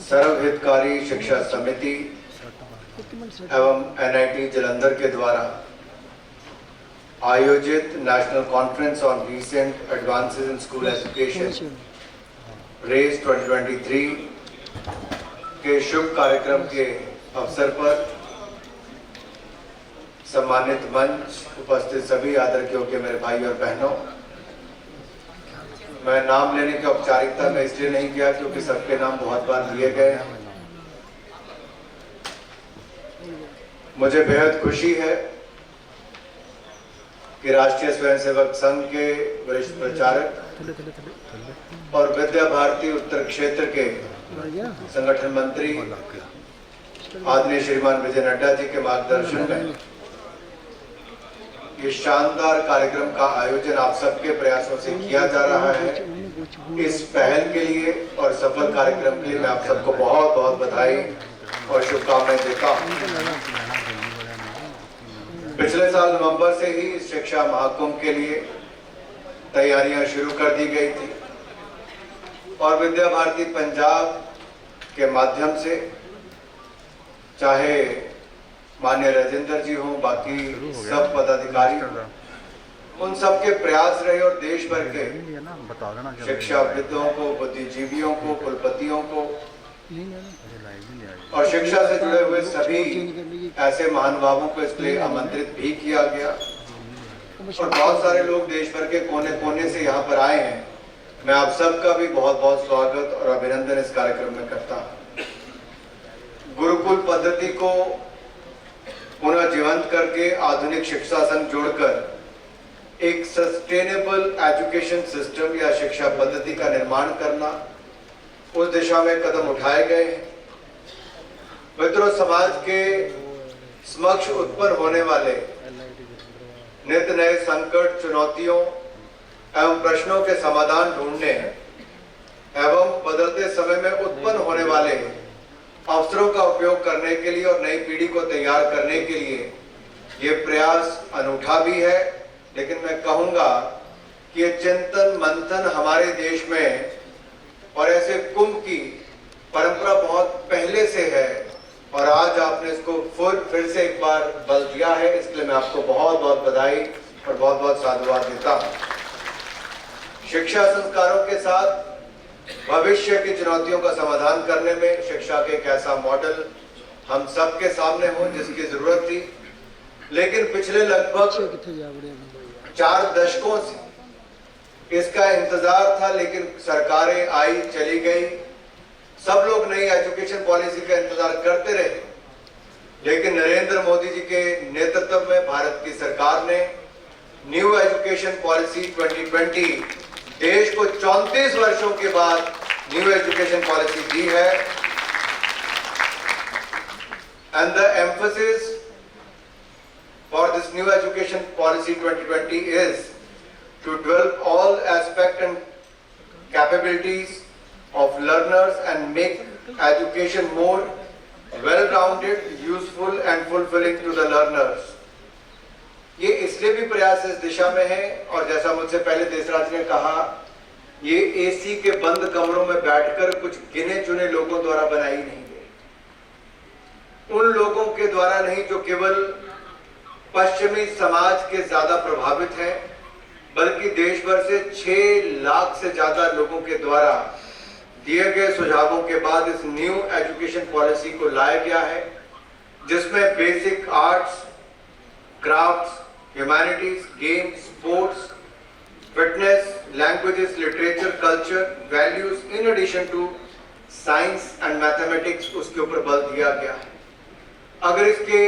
सर्वहितकारी शिक्षा समिति एवं NIT जालंधर के द्वारा आयोजित national conference on recent advances in school education race 2023 के शुभ कार्यक्रम के अवसर पर सम्मानित मंच, उपस्थित सभी आदर के योग्य मेरे भाई और बहनों, मैं नाम लेने की औपचारिकता में इसलिए नहीं किया क्योंकि सबके नाम बहुत बार लिए गए हैं। मुझे बेहद खुशी है कि राष्ट्रीय स्वयंसेवक संघ के वरिष्ठ प्रचारक और विद्या भारती उत्तर क्षेत्र के संगठन मंत्री आदरणीय श्रीमान विजय नड्डा जी के मार्गदर्शन में ये शानदार कार्यक्रम का आयोजन आप सबके प्रयासों से किया जा रहा है। इस पहल के लिए और सफल कार्यक्रम के लिए मैं आप सबको बहुत बहुत बधाई और शुभकामनाएं देता हूं। पिछले साल नवंबर से ही शिक्षा महाकुंभ के लिए तैयारियां शुरू कर दी गई थी और विद्या भारती पंजाब के माध्यम से चाहे माननीय राजेंद्र जी हो, बाकी सब पदाधिकारी, उन सबके प्रयास रहे और देश भर के शिक्षाविदों को, बुद्धिजीवियों को, कुलपतियों को और शिक्षा से जुड़े हुए सभी ऐसे महानुभावों को इसके लिए आमंत्रित भी किया गया और बहुत सारे लोग देश भर के कोने कोने से यहाँ पर आए हैं। मैं आप सबका भी बहुत बहुत स्वागत और अभिनंदन इस कार्यक्रम में करता हूँ। गुरुकुल पद्धति को पुनः जीवंत करके आधुनिक शिक्षा संग जोड़कर एक सस्टेनेबल एजुकेशन सिस्टम या शिक्षा पद्धति का निर्माण करना, उस दिशा में कदम उठाए गए हैं। मित्रों, समाज के समक्ष उत्पन्न होने वाले नित नए संकट, चुनौतियों एवं प्रश्नों के समाधान ढूंढने एवं बदलते समय में उत्पन्न होने वाले अवसरों का उपयोग करने के लिए और नई पीढ़ी को तैयार करने के लिए ये प्रयास अनूठा भी है, लेकिन मैं कहूंगा कि ये चिंतन मंथन हमारे देश में और ऐसे कुंभ की परंपरा बहुत पहले से है और आज आपने इसको फिर से एक बार बल दिया है, इसलिए मैं आपको बहुत बहुत बधाई और बहुत बहुत साधुवाद देता हूं। शिक्षा संस्कारों के साथ भविष्य की चुनौतियों का समाधान करने में शिक्षा के एक ऐसा मॉडल हम सबके सामने हो जिसकी जरूरत थी, लेकिन पिछले लगभग 4 दशकों से इसका इंतजार था, लेकिन सरकारें आई चली गई, सब लोग नई एजुकेशन पॉलिसी का इंतजार करते रहे, लेकिन नरेंद्र मोदी जी के नेतृत्व में भारत की सरकार ने न्यू एजुकेशन पॉलिसी 2020 देश को 34 वर्षों के बाद न्यू एजुकेशन पॉलिसी दी है। And the emphasis for this new education policy 2020 is to develop all aspects and capabilities of learners and make education more well-rounded, useful and fulfilling to the learners. ये इसलिए भी प्रयास इस दिशा में है और जैसा मुझसे पहले देशराज ने कहा, ये एसी के बंद कमरों में बैठकर कुछ गिने चुने लोगों द्वारा बनाई नहीं गई। उन लोगों के द्वारा नहीं जो केवल पश्चिमी समाज के ज्यादा प्रभावित हैं, बल्कि देश भर से 6 लाख से ज्यादा लोगों के द्वारा दिए गए सुझावों के बाद इस न्यू एजुकेशन पॉलिसी को लाया गया है, जिसमें basic arts, crafts, humanities, games, sports, fitness, languages, literature, culture, values in addition to science and mathematics, उसके ऊपर बल दिया गया है। अगर इसके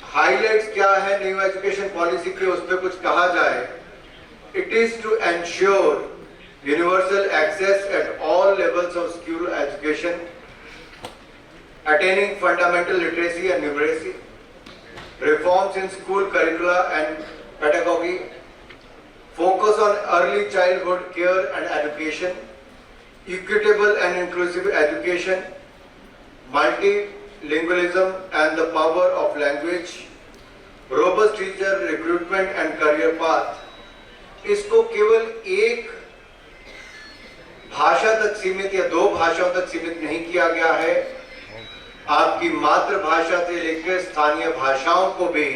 हाइलाइट्स क्या है न्यू एजुकेशन पॉलिसी के, उस पर कुछ कहा जाए, it is to ensure universal access at all levels of school education, attaining fundamental literacy and numeracy, reforms in school curricula and pedagogy, focus on early childhood care and education, equitable and inclusive education, multilingualism and the power of language, robust teacher recruitment and career path। इसको केवल एक भाषा सीमित या 2 भाषाओं तक सीमित नहीं किया गया है। आपकी मातृभाषा से लेकर स्थानीय भाषाओं को भी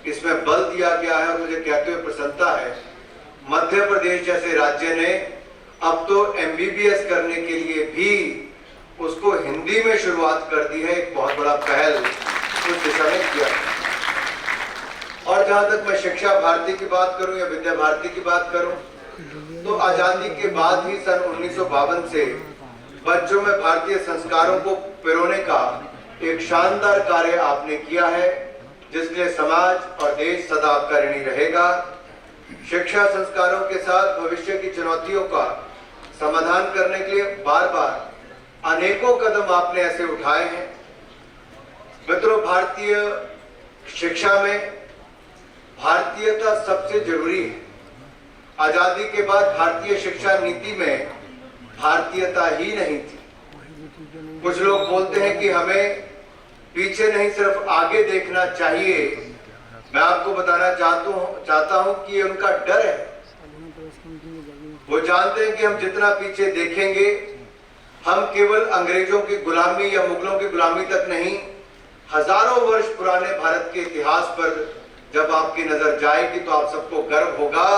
इसमें बल दिया गया है। और मुझे कहते हुए प्रसन्नता है, मध्य प्रदेश जैसे राज्य ने अब तो MBBS करने के लिए भी उसको हिंदी में शुरुआत कर दी है। एक बहुत बड़ा पहल उस दिशा में किया है। और जहां तक मैं शिक्षा भारती की बात करूं या विद्या भारती की बात करूं, तो आजादी के बाद ही सन 1952 से बच्चों में भारतीय संस्कारों को पिरोने का एक शानदार कार्य आपने किया है, जिसके लिए समाज और देश सदा आपका ऋणी रहेगा। शिक्षा संस्कारों के साथ भविष्य की चुनौतियों का समाधान करने के लिए बार बार अनेकों कदम आपने ऐसे उठाए हैं। मित्रों, भारतीय शिक्षा में भारतीयता सबसे जरूरी है। आजादी के बाद भारतीय शिक्षा नीति में भारतीयता ही नहीं थी। कुछ लोग बोलते हैं कि हमें पीछे नहीं सिर्फ आगे देखना चाहिए। मैं आपको बताना चाहता हूं कि ये उनका डर है। वो जानते हैं कि हम जितना पीछे देखेंगे, हम केवल अंग्रेजों की गुलामी या मुगलों की गुलामी तक नहीं, हजारों वर्ष पुराने भारत के इतिहास पर जब आपकी नजर जाएगी तो आप सबको गर्व होगा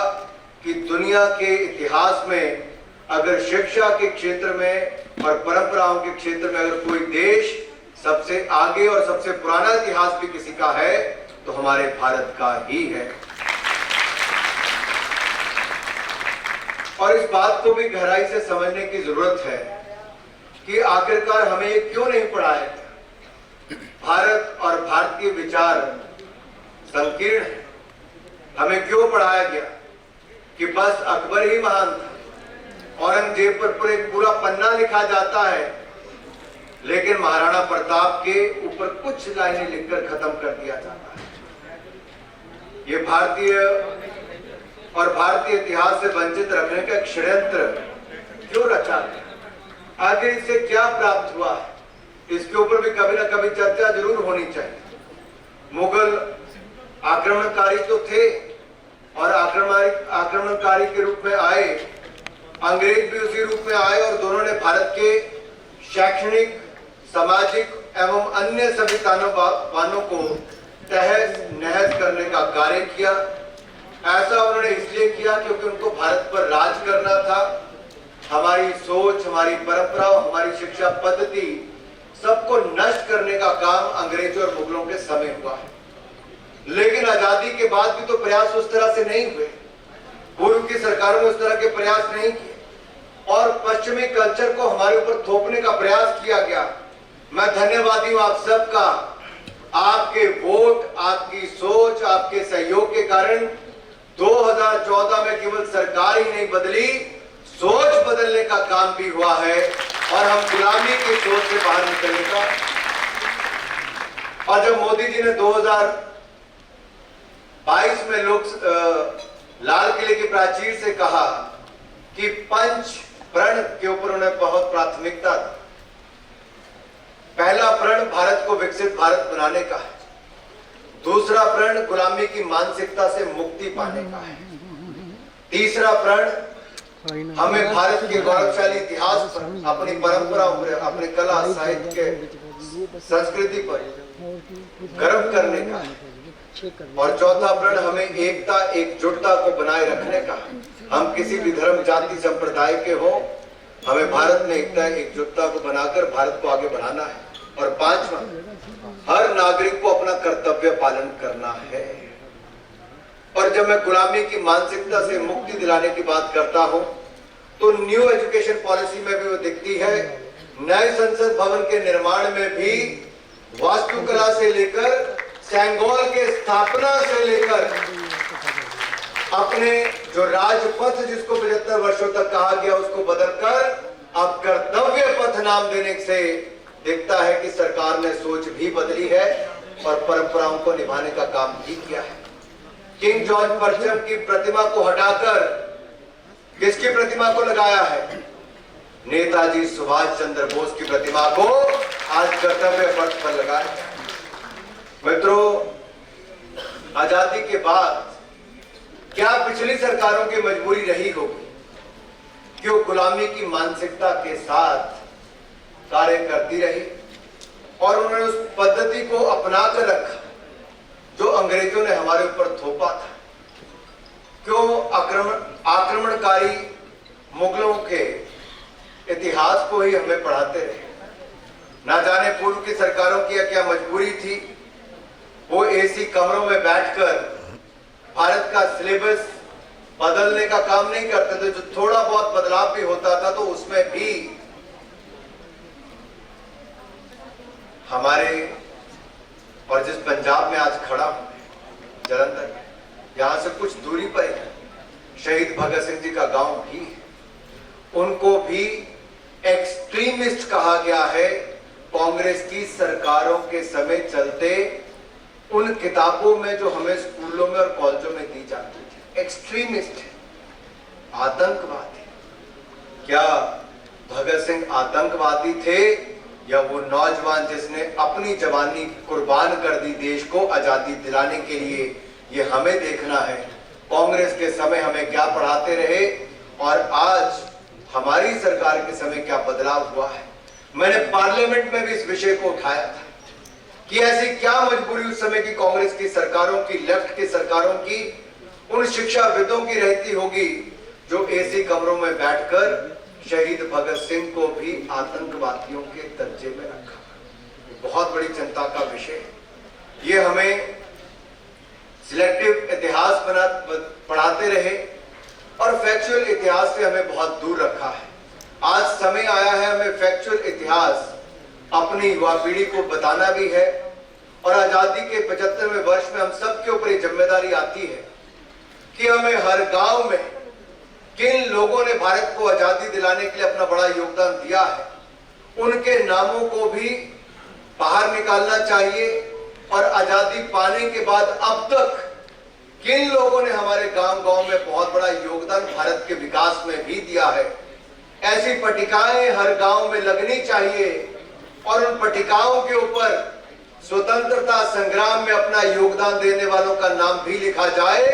कि दुनिया के इतिहास में अगर शिक्षा के क्षेत्र में और परंपराओं के क्षेत्र में अगर कोई देश सबसे आगे और सबसे पुराना इतिहास भी किसी का है तो हमारे भारत का ही है। और इस बात को भी गहराई से समझने की जरूरत है कि आखिरकार हमें ये क्यों नहीं पढ़ाया गया। भारत और भारतीय विचार संकीर्ण है। हमें क्यों पढ़ाया गया कि बस अकबर ही महान था, औरंगजेब पर पूरा पन्ना लिखा जाता है, लेकिन महाराणा प्रताप के ऊपर कुछ लाइनें लिखकर खत्म कर दिया जाता है। ये भारतीय और भारतीय इतिहास से वंचित रखने का एक षड्यंत्र क्यों रचा गया? आगे इससे क्या प्राप्त हुआ है, इसके ऊपर भी कभी ना कभी चर्चा जरूर होनी चाहिए। मुगल आक्रमणकारी तो थे और आक्रमणकारी के रूप में आए, अंग्रेज भी उसी रूप में आए और दोनों ने भारत के शैक्षणिक, सामाजिक एवं अन्य सभी तानों को तहस नहस करने का कार्य किया। ऐसा उन्होंने इसलिए किया क्योंकि उनको भारत पर राज करना था। हमारी सोच, हमारी परंपरा, हमारी शिक्षा पद्धति सबको नष्ट करने का काम अंग्रेजों और मुगलों के समय हुआ है। लेकिन आजादी के बाद भी तो प्रयास उस तरह से नहीं हुए। पूर्व की सरकारों ने उस तरह के प्रयास नहीं किए और पश्चिमी कल्चर को हमारे ऊपर थोपने का प्रयास किया गया। मैं धन्यवादी हूं आप सबका। आपके वोट, आपकी सोच, आपके सहयोग के कारण 2014 में केवल सरकार ही नहीं बदली, सोच बदलने का काम भी हुआ है और हम गुलामी की सोच से बाहर निकलने का। और जब मोदी जी ने 2022 में लाल किले की प्राचीर से कहा कि पंच प्रण के ऊपर उन्हें बहुत प्राथमिकता थी। पहला प्रण भारत को विकसित भारत बनाने का है, दूसरा प्रण गुलामी की मानसिकता से मुक्ति पाने का है, तीसरा प्रण हमें भारत के गौरवशाली इतिहास पर, अपनी परंपराओं पर, अपने कला, साहित्य, संस्कृति पर गर्व करने का है और चौथा प्रण हमें एकता, एकजुटता को बनाए रखने का है। हम किसी भी धर्म, जाति, संप्रदाय के हो, हमें भारत में एकता, एकजुटता को बनाकर भारत को आगे बढ़ाना है। और पांचवा, हर नागरिक को अपना कर्तव्य पालन करना है। और जब मैं गुलामी की मानसिकता से मुक्ति दिलाने की बात करता हूं तो न्यू एजुकेशन पॉलिसी में भी वो दिखती है। नए संसद भवन के निर्माण में भी वास्तुकला से लेकर सेंगोल के स्थापना से लेकर अपने जो राजपथ जिसको 75 वर्षों तक कहा गया उसको बदलकर अब कर्तव्य पथ नाम देने से दिखता है कि सरकार ने सोच भी बदली है और परंपराओं को निभाने का काम भी किया है। किंग जॉर्ज परचम की प्रतिमा को हटाकर किसकी प्रतिमा को लगाया है? नेताजी सुभाष चंद्र बोस की प्रतिमा को आज कर्तव्य पथ पर लगाया। मित्रों, आजादी के बाद क्या पिछली सरकारों की मजबूरी रही होगी कि वो गुलामी की मानसिकता के साथ कार्य करती रही और उन्होंने उस पद्धति को अपना कर रखा जो अंग्रेजों ने हमारे ऊपर थोपा था। क्यों आक्रमणकारी मुगलों के इतिहास को ही हमें पढ़ाते रहे। ना जाने पूर्व की सरकारों की क्या मजबूरी थी, वो एसी कमरों में बैठकर भारत का सिलेबस बदलने का काम नहीं करते थे। जो थोड़ा बहुत बदलाव भी होता था तो उसमें भी हमारे, और जिस पंजाब में आज खड़ा हूं जलंधर, यहां से कुछ दूरी पर ही शहीद भगत सिंह जी का गांव भी है। उनको भी एक्सट्रीमिस्ट कहा गया है कांग्रेस की सरकारों के समय चलते उन किताबों में जो हमें स्कूलों में और कॉलेजों में दी जाती थी। एक्सट्रीमिस्ट है, आतंकवादी। क्या भगत सिंह आतंकवादी थे या वो नौजवान जिसने अपनी जवानी कुर्बान कर दी देश को आजादी दिलाने के लिए? ये हमें देखना है। कांग्रेस के समय हमें क्या पढ़ाते रहे और आज हमारी सरकार के समय क्या बदलाव हुआ है। मैंने पार्लियामेंट में भी इस विषय को उठाया था कि ऐसी क्या मजबूरी उस समय की कांग्रेस की सरकारों की, लेफ्ट की सरकारों की, उन शिक्षाविदों की रहती होगी जो एसी कमरों में बैठकर शहीद भगत सिंह को भी आतंकवादियों के दर्जे में रखा। बहुत बड़ी चिंता का विषय है। ये हमें सिलेक्टिव इतिहास पढ़ाते रहे और फैक्चुअल इतिहास से हमें बहुत दूर रखा है। आज समय आया है हमें फैक्चुअल इतिहास अपनी युवा पीढ़ी को बताना भी है और आजादी के 75वें वर्ष में हम सबके ऊपर ये जिम्मेदारी आती है कि हमें हर गांव में किन लोगों ने भारत को आजादी दिलाने के लिए अपना बड़ा योगदान दिया है, उनके नामों को भी बाहर निकालना चाहिए और आजादी पाने के बाद अब तक किन लोगों ने हमारे गांव-गांव में बहुत बड़ा योगदान भारत के विकास में भी दिया है, ऐसी पट्टिकाएं हर गांव में लगनी चाहिए और उन पट्टिकाओं के ऊपर स्वतंत्रता संग्राम में अपना योगदान देने वालों का नाम भी लिखा जाए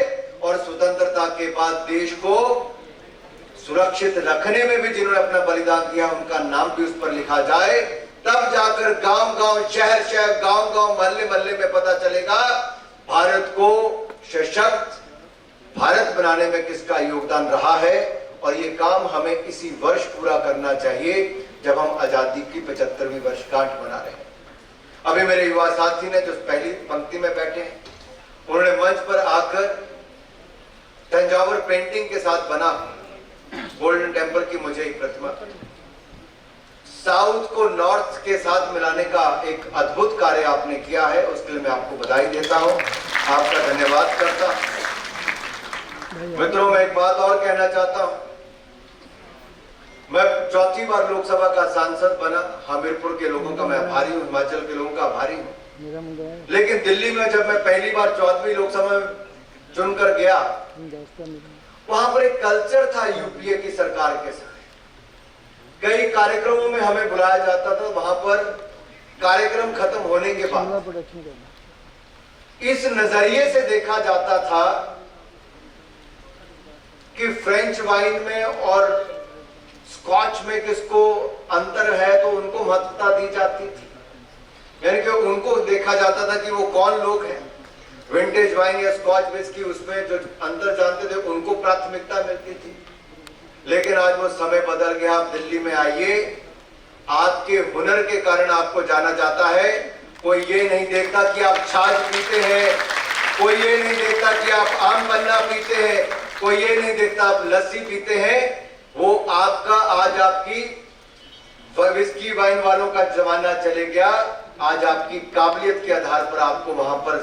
और स्वतंत्रता के बाद देश को सुरक्षित रखने में भी जिन्होंने अपना बलिदान दिया उनका नाम भी उस पर लिखा जाए। तब जाकर गांव-गांव, शहर-शहर, गांव-गांव, मोहल्ले-मोहल्ले में पता चलेगा भारत को सशक्त भारत बनाने में किसका योगदान रहा है। और ये काम हमें इसी वर्ष पूरा करना चाहिए जब हम आजादी की 75वीं वर्षगांठ मना रहे हैं। अभी मेरे युवा साथी ने जो पहली पंक्ति में बैठे हैं, उन्होंने मंच पर आकर तंजावुर पेंटिंग के साथ बना गोल्डन टेम्पल की मुझे एक प्रतिमा, साउथ को नॉर्थ के साथ मिलाने का एक अद्भुत कार्य आपने किया है। उसके लिए मैं आपको बधाई देता हूं, आपका धन्यवाद करता हूं। मित्रों, मैं एक बात और कहना चाहता हूं। मैं चौथी बार लोकसभा का सांसद बना। हमीरपुर के लोगों का मैं आभारी हूं, हिमाचल के लोगों का आभारी हूं। लेकिन दिल्ली में जब मैं पहली बार 14वीं लोकसभा में चुनकर गया, वहां पर एक कल्चर था यूपीए की सरकार के समय। कई कार्यक्रमों में हमें बुलाया जाता था, वहां पर कार्यक्रम खत्म होने के बाद इस नजरिए से देखा जाता था कि फ्रेंच वाइन में और स्कॉच में किसको अंतर है, तो उनको महत्वता दी जाती थी। यानी कि उनको देखा जाता था कि वो कौन लोग हैं। विंटेज वाइन या स्कॉच विस्की, उसमें जो अंतर जानते थे उनको प्राथमिकता मिलती थी। लेकिन आज वो समय बदल गया। आप दिल्ली में आइए, आपके हुनर के कारण आपको जाना जाता है। कोई ये नहीं देखता कि आप छाछ पीते हैं, कोई ये नहीं देखता कि आप आम पन्ना पीते हैं, कोई ये नहीं देखता आप लस्सी पीते हैं। वो आपका, आज आपकी विस्की वाइन वालों का जमाना चले गया। आज आपकी काबिलियत के आधार पर आपको वहां पर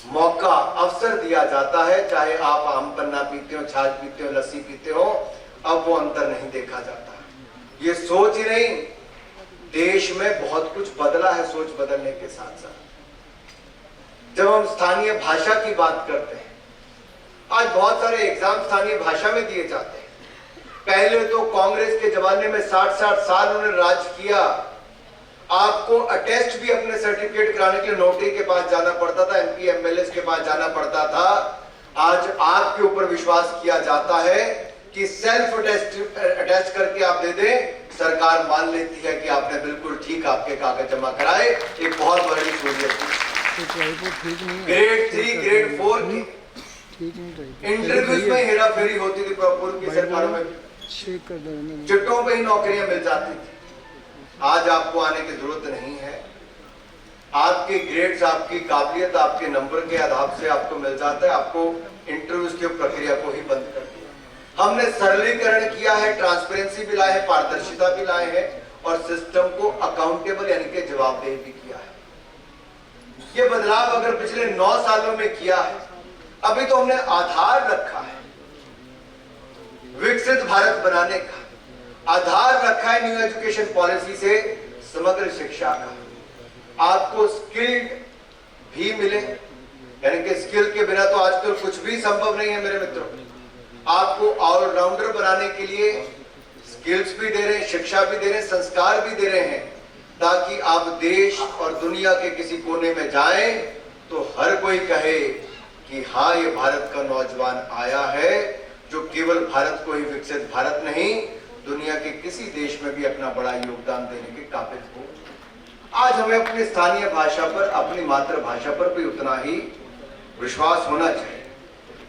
मौका, अवसर दिया जाता है। चाहे आप आम पन्ना पीते हो, छाछ पीते हो, लस्सी पीते हो, अब वो अंतर नहीं देखा जाता। ये सोच ही नहीं, देश में बहुत कुछ बदला है सोच बदलने के साथ साथ। जब हम स्थानीय भाषा की बात करते हैं, आज बहुत सारे एग्जाम स्थानीय भाषा में दिए जाते हैं। पहले तो कांग्रेस के जमाने में 60-60 साल उन्होंने राज किया। आपको अटेस्ट भी अपने सर्टिफिकेट कराने के लिए नोटरी के पास जाना पड़ता था, एमपी एमएलए के पास जाना पड़ता था। आज आपके ऊपर विश्वास किया जाता है कि सेल्फ अटेस्ट करके आप दे दें, सरकार मान लेती है कि आपने बिल्कुल ठीक आपके कागज जमा कराए। एक बहुत बड़ी सहूलियत ग्रेड 3 ग्रेड 4 की इंटरव्यूज में हेरा फेरी होती थी पूर्व की सरकारों में, चिट्ठों पे ही नौकरियां मिल जाती थी। आज आपको आने की जरूरत नहीं है। आपके ग्रेड्स, आपकी काबिलियत, आपके नंबर के आधार से आपको मिल जाता है। आपको इंटरव्यूज की प्रक्रिया को ही बंद कर दिया। हमने सरलीकरण किया है, ट्रांसपेरेंसी भी लाए है, पारदर्शिता भी लाए हैं और सिस्टम को अकाउंटेबल यानी कि जवाबदेह भी किया है। ये बदलाव अगर पिछले 9 सालों में किया है, अभी तो हमने आधार रखा है विकसित भारत बनाने का, आधार रखा है न्यू एजुकेशन पॉलिसी से समग्र शिक्षा का। आपको स्किल्ड भी मिले, यानी कि स्किल के बिना तो आजकल कुछ भी संभव नहीं है मेरे मित्रों। आपको ऑलराउंडर बनाने के लिए स्किल्स भी दे रहे हैं, शिक्षा भी दे रहे हैं, संस्कार भी दे रहे हैं, ताकि आप देश और दुनिया के किसी कोने में जाएं तो हर कोई कहे कि हाँ, ये भारत का नौजवान आया है जो केवल भारत को ही विकसित भारत नहीं, दुनिया के किसी देश में भी अपना बड़ा योगदान देने के काबिल हो। आज हमें अपनी स्थानीय भाषा पर, अपनी मातृभाषा पर भी उतना ही विश्वास होना चाहिए।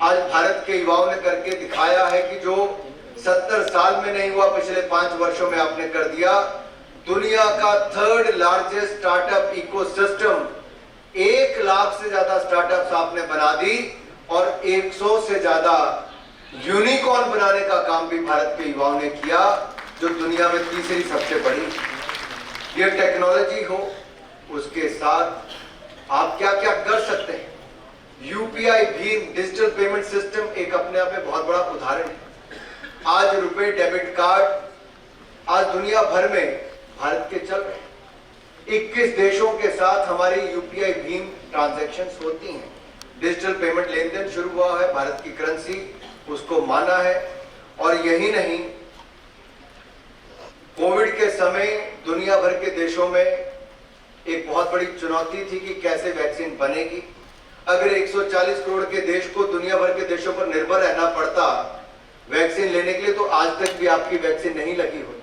आज भारत के युवाओं ने करके दिखाया है कि जो 70 साल में नहीं हुआ, पिछले 5 वर्षों में आपने कर दिया। दुनिया का 3rd largest startup ecosystem, 1 lakh से ज्यादा स्टार्टअप्स आपने बना दी और 100 से ज्यादा यूनिकॉर्न बनाने का काम भी भारत के युवाओं ने किया, जो दुनिया में तीसरी सबसे बड़ी। ये टेक्नोलॉजी हो, उसके साथ आप क्या क्या कर सकते हैं। UPI Bhim digital payment system एक अपने आप में बहुत बड़ा उदाहरण है। आज रुपए डेबिट कार्ड आज दुनिया भर में भारत के चल रहे हैं। 21 देशों के साथ हमारी यूपीआई भीम ट्रांजैक्शंस होती हैं। डिजिटल पेमेंट लेन देन शुरू हुआ है, भारत की करेंसी उसको माना है। और यही नहीं, कोविड के समय दुनिया भर के देशों में एक बहुत बड़ी चुनौती थी कि कैसे वैक्सीन बनेगी। अगर 140 करोड़ के देश को दुनिया भर के देशों पर निर्भर रहना पड़ता वैक्सीन लेने के लिए, तो आज तक भी आपकी वैक्सीन नहीं लगी होती।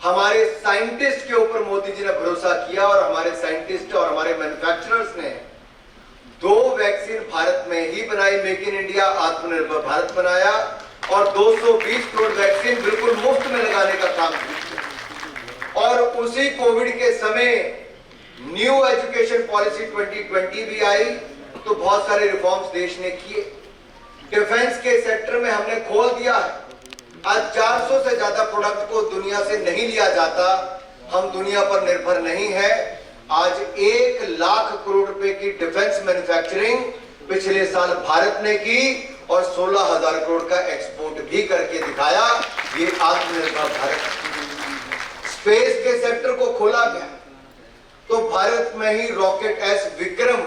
हमारे साइंटिस्ट के ऊपर मोदी जी ने भरोसा किया और हमारे साइंटिस्ट और हमारे मैन्युफैक्चरर्स ने 2 वैक्सीन भारत में ही बनाई, मेक इन इंडिया आत्मनिर्भर भारत बनाया और 220 करोड़ वैक्सीन बिल्कुल मुफ्त में लगाने का काम किया। और उसी कोविड के समय न्यू एजुकेशन पॉलिसी 2020 भी आई, तो बहुत सारे रिफॉर्म्स देश ने किए। डिफेंस के सेक्टर में हमने खोल दिया है। आज 400 से ज्यादा प्रोडक्ट को दुनिया से नहीं लिया जाता, हम दुनिया पर निर्भर नहीं है। आज 1 लाख करोड़ रुपए की डिफेंस मैन्युफैक्चरिंग पिछले साल भारत ने की और 16,000 करोड़ का एक्सपोर्ट भी करके दिखाया। ये आत्मनिर्भर भारत। स्पेस के सेक्टर को खोला गया तो भारत में ही रॉकेट एस विक्रम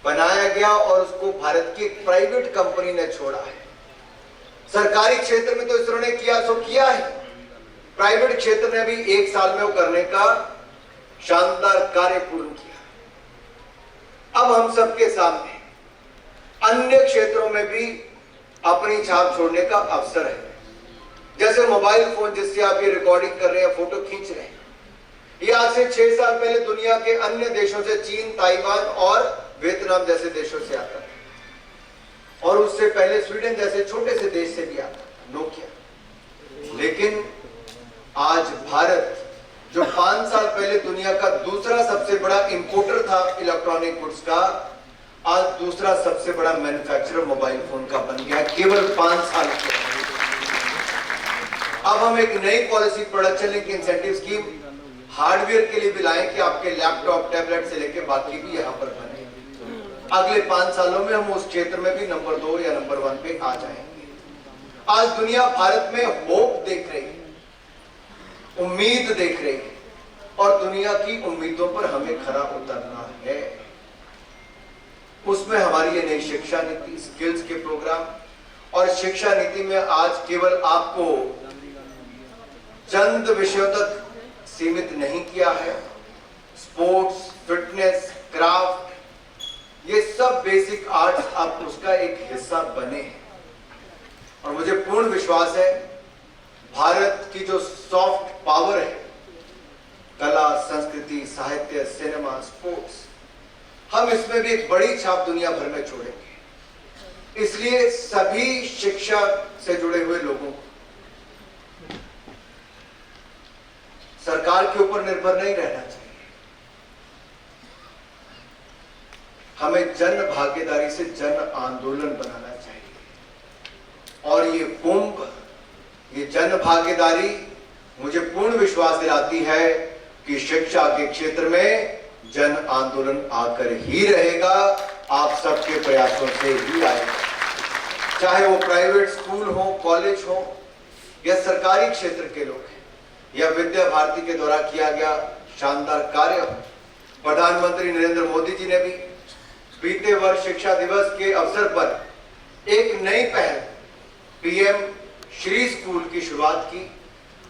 बनाया गया और उसको भारत की एक प्राइवेट कंपनी ने छोड़ा है। सरकारी क्षेत्र में तो इसरो ने किया सो किया है, प्राइवेट क्षेत्र ने भी 1 साल में वो करने का शानदार कार्य पूर्ण किया। अब हम सबके सामने अन्य क्षेत्रों में भी अपनी छाप छोड़ने का अवसर है। जैसे मोबाइल फोन जिससे आप ये रिकॉर्डिंग कर रहे हैं, फोटो खींच रहे हैं, ये आज से 6 साल पहले दुनिया के अन्य देशों से, चीन, ताइवान और वियतनाम जैसे देशों से आता था और उससे पहले स्वीडन जैसे छोटे से देश से भी आता, नोकिया। लेकिन आज भारत जो 5 साल पहले दुनिया का दूसरा सबसे बड़ा इंपोर्टर था इलेक्ट्रॉनिक गुड्स का, आज दूसरा सबसे बड़ा मैन्युफैक्चरर मोबाइल फोन का बन गया, केवल 5 साल के। अब हम एक नई policy, production link incentive scheme hardware के लिए भी लाएं कि आपके लैपटॉप, टैबलेट से लेकर बाकी भी यहां पर बने। अगले 5 सालों में हम उस क्षेत्र में भी नंबर 2 या नंबर 1 पे आ जाएंगे। आज दुनिया भारत में होप देख रही है, उम्मीद देख रही है और दुनिया की उम्मीदों पर हमें खरा उतरना है। उसमें हमारी ये नई शिक्षा नीति, स्किल्स के प्रोग्राम और शिक्षा नीति में आज केवल आपको चंद विषयों तक सीमित नहीं किया है। स्पोर्ट्स, फिटनेस, क्राफ्ट, ये सब बेसिक आर्ट्स अब उसका एक हिस्सा बने हैं। और मुझे पूर्ण विश्वास है भारत की जो सॉफ्ट पावर है, कला, संस्कृति, साहित्य, सिनेमा, स्पोर्ट्स, हम इसमें भी एक बड़ी छाप दुनिया भर में छोड़ेंगे। इसलिए सभी शिक्षा से जुड़े हुए लोगों को सरकार के ऊपर निर्भर नहीं रहना चाहिए। हमें जन भागीदारी से जन आंदोलन बनाना चाहिए और ये कुंभ, ये जन भागीदारी मुझे पूर्ण विश्वास दिलाती है कि शिक्षा के क्षेत्र में जन आंदोलन आकर ही रहेगा, आप सबके प्रयासों से ही आएगा। चाहे वो प्राइवेट स्कूल हो, कॉलेज हो या सरकारी क्षेत्र के लोग हैं या विद्या भारती के द्वारा किया गया शानदार कार्य हो। प्रधानमंत्री नरेंद्र मोदी जी ने भी बीते वर्ष शिक्षा दिवस के अवसर पर एक नई पहल पीएम श्री स्कूल की शुरुआत की।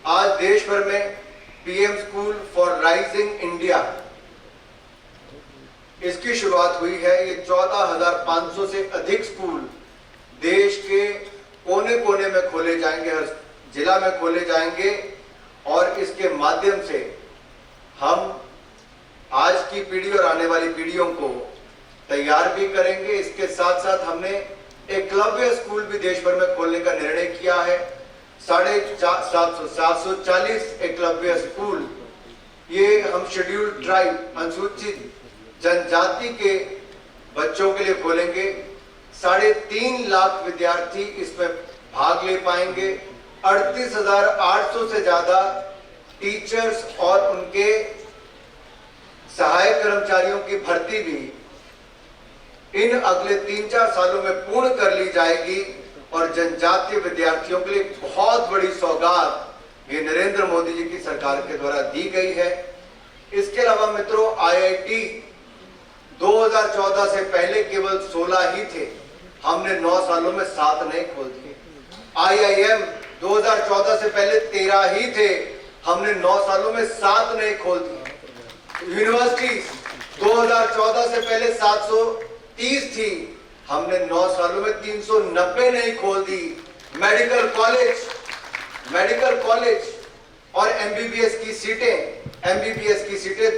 आज देश भर में PM school for rising India, इसकी शुरुआत हुई है। ये 14,500 से अधिक स्कूल देश के कोने कोने में खोले जाएंगे, हर जिला में खोले जाएंगे और इसके माध्यम से हम आज की पीढ़ी और आने वाली पीढ़ियों को तैयार भी करेंगे। इसके साथ साथ हमने एकलव्य स्कूल भी देश भर में खोलने का निर्णय किया है। 740 एकलव्य स्कूल, ये हम शेड्यूल्ड ट्राइब, अनुसूचित जनजाति के बच्चों के लिए खोलेंगे। 3.5 लाख विद्यार्थी इसमें भाग ले पाएंगे। 38,800 से ज्यादा टीचर्स और उनके सहायक कर्मचारियों की भर्ती भी इन अगले 3-4 सालों में पूर्ण कर ली जाएगी और जनजातीय विद्यार्थियों के लिए बहुत बड़ी सौगात ये नरेंद्र मोदी जी की सरकार के द्वारा दी गई है। इसके अलावा मित्रों, आईआईटी 2014 से पहले केवल 16 ही थे, हमने 9 सालों में 7 नए खोल दिए। आईआईएम 2014 से पहले 13 ही थे, हमने 9 सालों में 7 नए खोल दिए। यूनिवर्सिटीज 2014 से पहले 730 थी, हमने 9 सालों में 390 नई खोल दी। मेडिकल कॉलेज और एमबीबीएस की सीटें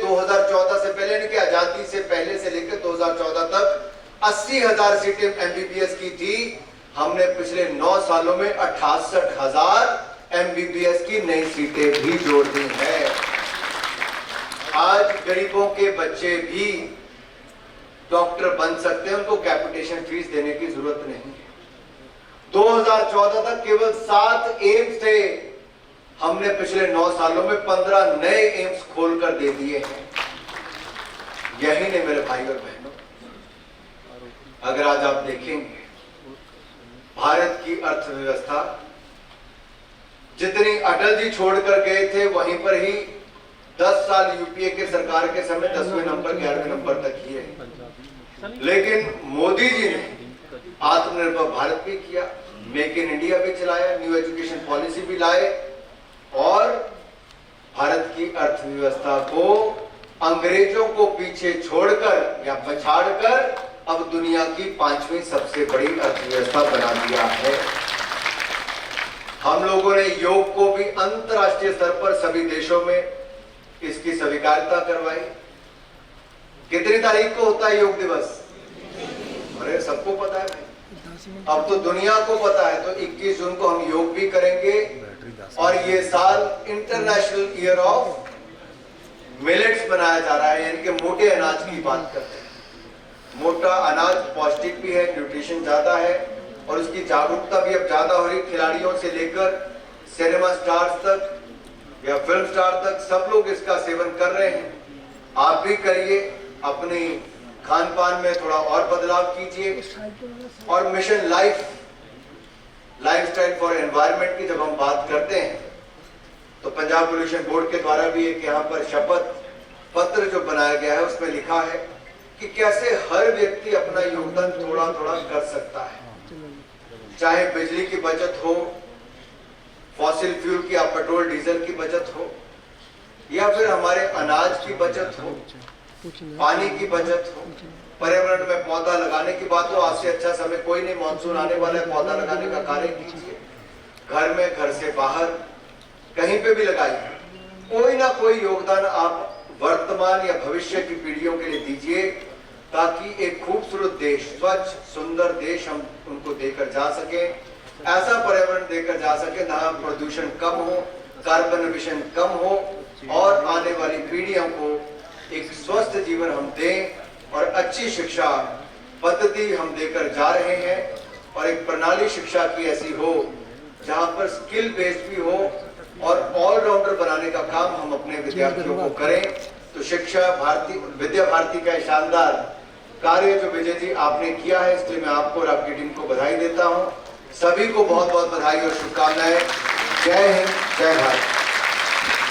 2014 से पहले, यानी कि आजादी से पहले से लेकर 2014 तक 80,000 सीटें एमबीबीएस की थी, हमने पिछले 9 सालों में 68,000 एमबीबीएस की नई सीटें भी जोड़ दी हैं। आज गरीबों के बच्चे भी डॉक्टर बन सकते हैं, उनको कैपिटेशन फीस देने की जरूरत नहीं है। 2014 तक केवल 7 एम्स थे, हमने पिछले 9 सालों में 15 नए एम्स खोलकर दे दिए हैं। यही नहीं मेरे भाई और बहनों, अगर आज आप देखेंगे भारत की अर्थव्यवस्था जितनी अटल जी छोड़कर गए थे, वहीं पर ही 10 साल यूपीए के सरकार के समय 10वें नंबर 11वें नंबर तक ही है। लेकिन मोदी जी ने आत्मनिर्भर भारत भी किया, मेक इन इंडिया भी चलाया, न्यू एजुकेशन पॉलिसी भी लाए और भारत की अर्थव्यवस्था को अंग्रेजों को पीछे छोड़कर या पछाड़कर अब दुनिया की 5वीं सबसे बड़ी अर्थव्यवस्था बना दिया है। हम लोगों ने योग को भी अंतर्राष्ट्रीय स्तर पर सभी देशों में इसकी स्वीकार्यता करवाई। कितनी तारीख को होता है योग दिवस? अरे सबको पता है भाई, अब तो दुनिया को पता है। तो 21 जून को हम योग भी करेंगे और ये साल इंटरनेशनल ईयर ऑफ मिलेट्स मनाया जा रहा है, यानी कि मोटे अनाज की बात करते हैं। मोटा अनाज पौष्टिक भी है, न्यूट्रिशन ज्यादा है और उसकी जागरूकता भी अब ज्यादा हो रही। खिलाड़ियों से लेकर सिनेमा स्टार्स तक या फिल्म स्टार तक सब लोग इसका सेवन कर रहे हैं। आप भी करिए, अपनी खान पान में थोड़ा और बदलाव कीजिए। और मिशन लाइफस्टाइल फॉर एनवायरनमेंट की जब हम बात करते हैं तो पंजाब पोल्यूशन बोर्ड के द्वारा भी एक यहाँ पर शपथ पत्र जो बनाया गया है उसमें लिखा है कि कैसे हर व्यक्ति अपना योगदान थोड़ा थोड़ा कर सकता है। चाहे बिजली की बचत हो, फॉसिल फ्यूल की या पेट्रोल डीजल की बचत हो, या फिर हमारे अनाज की बचत हो, पानी की बचत हो, पर्यावरण में पौधा लगाने की बात हो, आज से अच्छा समय कोई नहीं, मानसून आने वाला है, पौधा लगाने का कार्य कीजिए। घर में, घर से बाहर, कहीं पे भी लगाइए। कोई ना कोई योगदान आप वर्तमान या भविष्य की पीढ़ियों के लिए दीजिए, ताकि एक खूबसूरत देश, स्वच्छ सुंदर देश हम उनको देकर जा सके, ऐसा पर्यावरण देकर जा सके जहां प्रदूषण कम हो, कार्बन एमिशन कम हो और आने वाली पीढ़ियों को एक स्वस्थ जीवन हम दें और अच्छी शिक्षा पद्धति हम देकर जा रहे हैं और एक प्रणाली शिक्षा की ऐसी हो जहां पर स्किल बेस्ड भी हो और ऑलराउंडर बनाने का काम हम अपने विद्यार्थियों को करें। तो शिक्षा भारती, विद्या भारती का शानदार कार्य जो विजय जी आपने किया है, इसलिए मैं आपको और आपकी टीम को बधाई देता हूं। सभी को बहुत बहुत बधाई और शुभकामनाएं। जय हिंद, जय भारत।